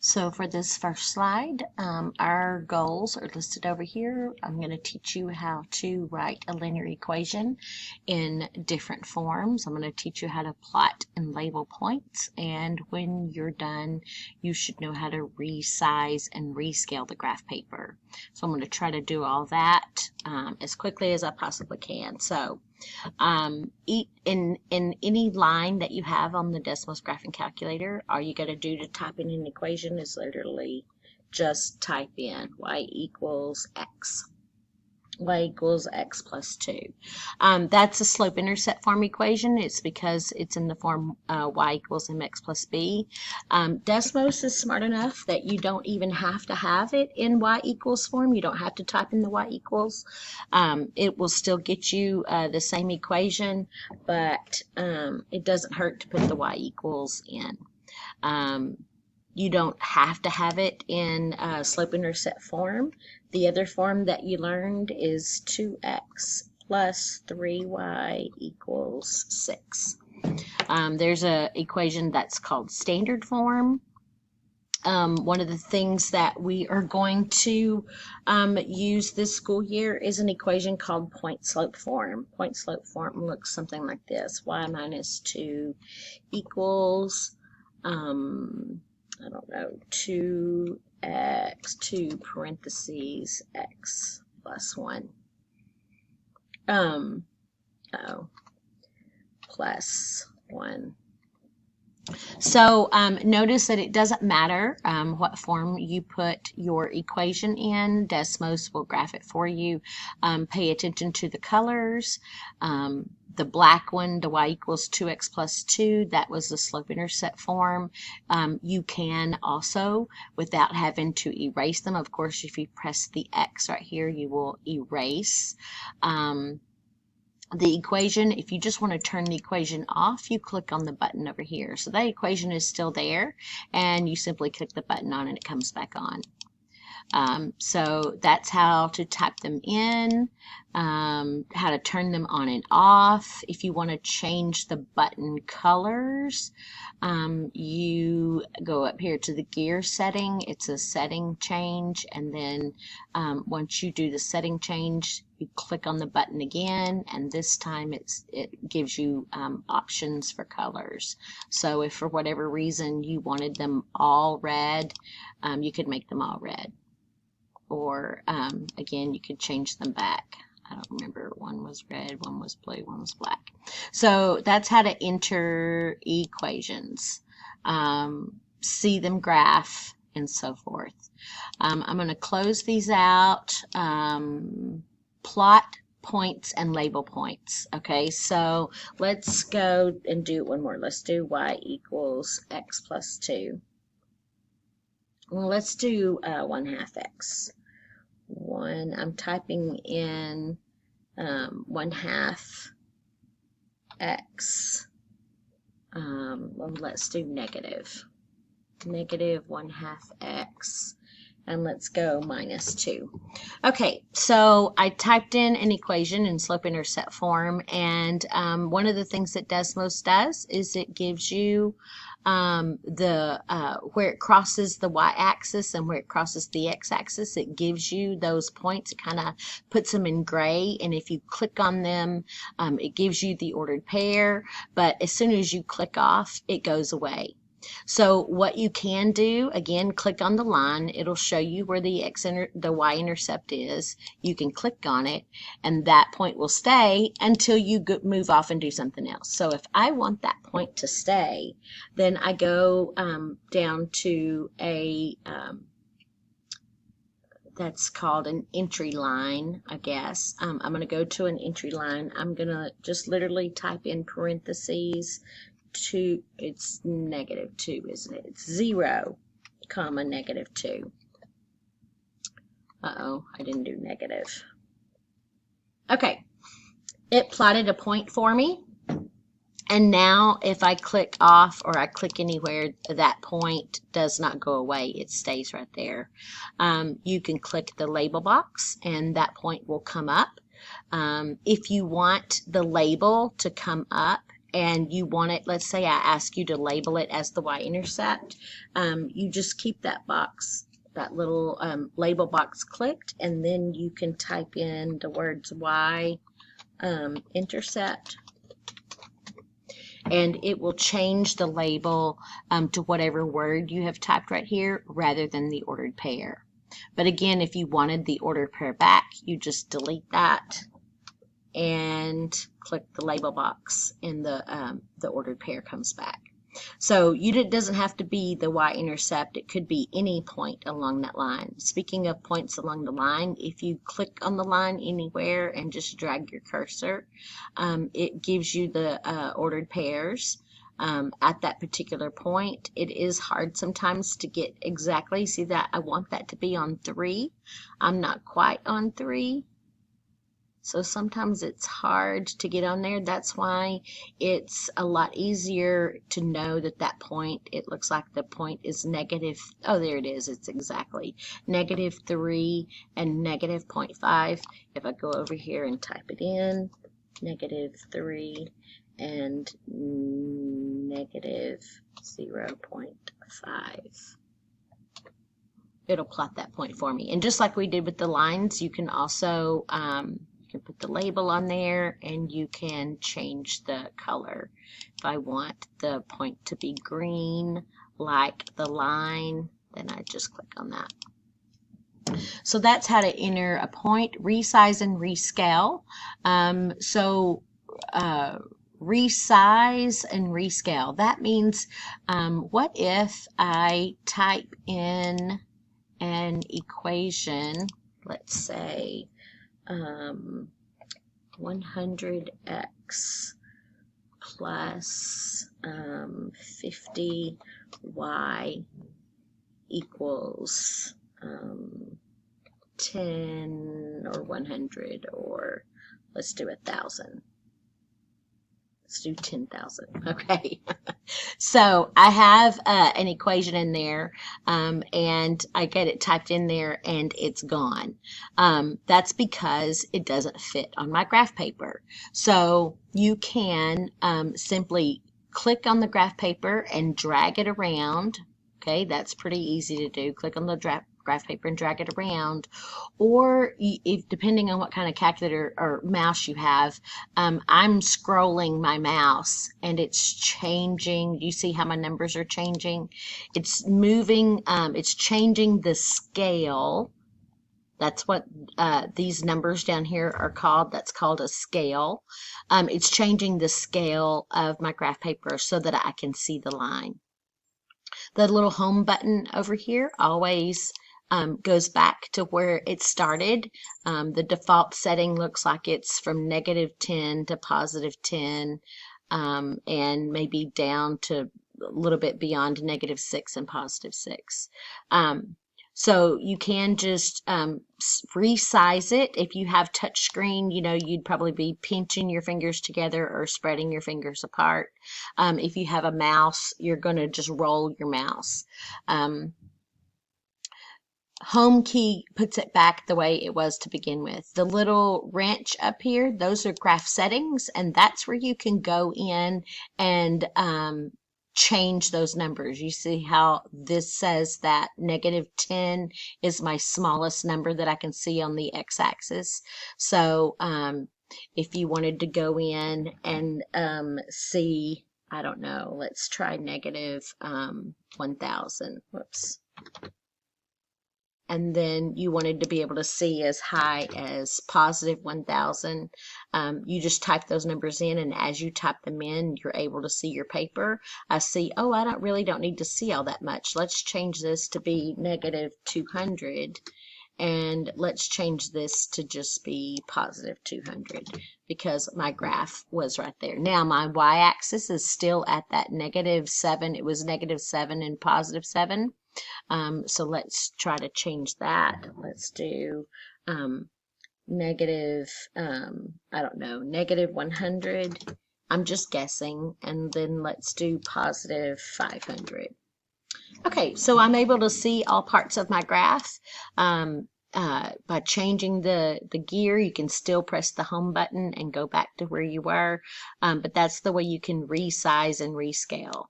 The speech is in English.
So for this first slide, our goals are listed over here. I'm going to teach you how to write a linear equation in different forms. I'm going to teach you how to plot and label points, and when you're done, you should know how to resize and rescale the graph paper. So I'm going to try to do all that as quickly as I possibly can. So in any line that you have on the Desmos graphing calculator, all you got to do to type in an equation is literally just type in y equals x. Y equals x plus 2. That's a slope-intercept form equation. It's because it's in the form y equals mx plus b. Desmos is smart enough that you don't even have to have it in y equals form. You don't have to type in the y equals. It will still get you the same equation, but it doesn't hurt to put the y equals in. You don't have to have it in slope-intercept form. The other form that you learned is 2x plus 3y equals 6. There's an equation that's called standard form. One of the things that we are going to use this school year is an equation called point slope form. Point slope form looks something like this. Y minus 2 equals I don't know, 2x, 2 parentheses, x plus 1. Plus 1. So notice that it doesn't matter what form you put your equation in. Desmos will graph it for you. Pay attention to the colors. The black one, the y equals 2x plus 2, that was the slope-intercept form. You can also, without having to erase them, of course, if you press the x right here, you will erase the equation. If you just want to turn the equation off, you click on the button over here. So that equation is still there, and you simply click the button on and it comes back on. So that's how to type them in, how to turn them on and off. If you want to change the button colors, you go up here to the gear setting. It's a setting change, and then once you do the setting change, you click on the button again, and this time it gives you options for colors. So if for whatever reason you wanted them all red, you could make them all red. Or again, you could change them back. I don't remember, one was red, one was blue, one was black. So that's how to enter equations, see them graph, and so forth. I'm going to close these out. Plot points and label points. Okay, so let's go and do one more. Let's do y equals x plus 2. Well, let's do 1/2 x. I'm typing in 1/2 x. Well, let's do negative 1/2 x, and let's go minus 2. Okay, so I typed in an equation in slope-intercept form, and one of the things that Desmos does is it gives you where it crosses the y-axis and where it crosses the x-axis. It gives you those points. It kind of puts them in gray, and if you click on them, it gives you the ordered pair, but as soon as you click off, it goes away. So what you can do, again, click on the line. It'll show you where the y-intercept is. You can click on it, and that point will stay until you move off and do something else. So if I want that point to stay, then I go down to a that's called an entry line, I guess. I'm going to go to an entry line. I'm going to just literally type in parentheses 2, it's negative 2, isn't it? It's 0, comma, negative 2. Uh-oh, I didn't do negative. Okay, it plotted a point for me, and now if I click off or I click anywhere, that point does not go away. It stays right there. You can click the label box, and that point will come up. If you want the label to come up and you want it, let's say I ask you to label it as the y-intercept, you just keep that box, that little label box clicked, and then you can type in the words y-intercept, and it will change the label to whatever word you have typed right here rather than the ordered pair. But again, if you wanted the ordered pair back, you just delete that and click the label box, and the ordered pair comes back. So it doesn't have to be the y-intercept. It could be any point along that line. Speaking of points along the line, if you click on the line anywhere and just drag your cursor, it gives you the ordered pairs at that particular point. It is hard sometimes to get exactly. See that? I want that to be on 3. I'm not quite on 3. So sometimes it's hard to get on there. That's why it's a lot easier to know that that point, it looks like the point is negative. Oh, there it is. It's exactly -3 and -0.5. If I go over here and type it in, -3 and -0.5. It'll plot that point for me. And just like we did with the lines, you can also you can put the label on there, and you can change the color. If I want the point to be green like the line, then I just click on that. So that's how to enter a point, resize and rescale. Resize and rescale. That means what if I type in an equation, let's say 100x plus 50y equals 10 or 100, or let's do 1,000. Let's do 10,000. Okay. So I have an equation in there, and I get it typed in there, and it's gone. That's because it doesn't fit on my graph paper. So you can simply click on the graph paper and drag it around. Okay, that's pretty easy to do. Click on the graph paper and drag it around. Or if depending on what kind of calculator or mouse you have, I'm scrolling my mouse and it's changing. You see how my numbers are changing? It's moving, it's changing the scale. That's what these numbers down here are called. That's called a scale. It's changing the scale of my graph paper so that I can see the line. The little home button over here always goes back to where it started. The default setting looks like it's from -10 to +10, and maybe down to a little bit beyond -6 and +6. So you can just resize it. If you have touch screen, you'd probably be pinching your fingers together or spreading your fingers apart. If you have a mouse, you're going to just roll your mouse. Home key puts it back the way it was to begin with. The little wrench up here, those are graph settings, and that's where you can go in and change those numbers. You see how this says that -10 is my smallest number that I can see on the x-axis. So if you wanted to go in and see, I don't know, let's try -1,000. Whoops. And then you wanted to be able to see as high as +1,000, you just type those numbers in, and as you type them in, you're able to see your paper. I see, oh, I don't need to see all that much. Let's change this to be -200, and let's change this to just be +200, because my graph was right there. Now my y-axis is still at that -7. It was -7 and +7. So let's try to change that. Let's do negative, I don't know, -100. I'm just guessing. And then let's do +500. Okay, so I'm able to see all parts of my graph. by changing the gear, you can still press the home button and go back to where you were, but that's the way you can resize and rescale.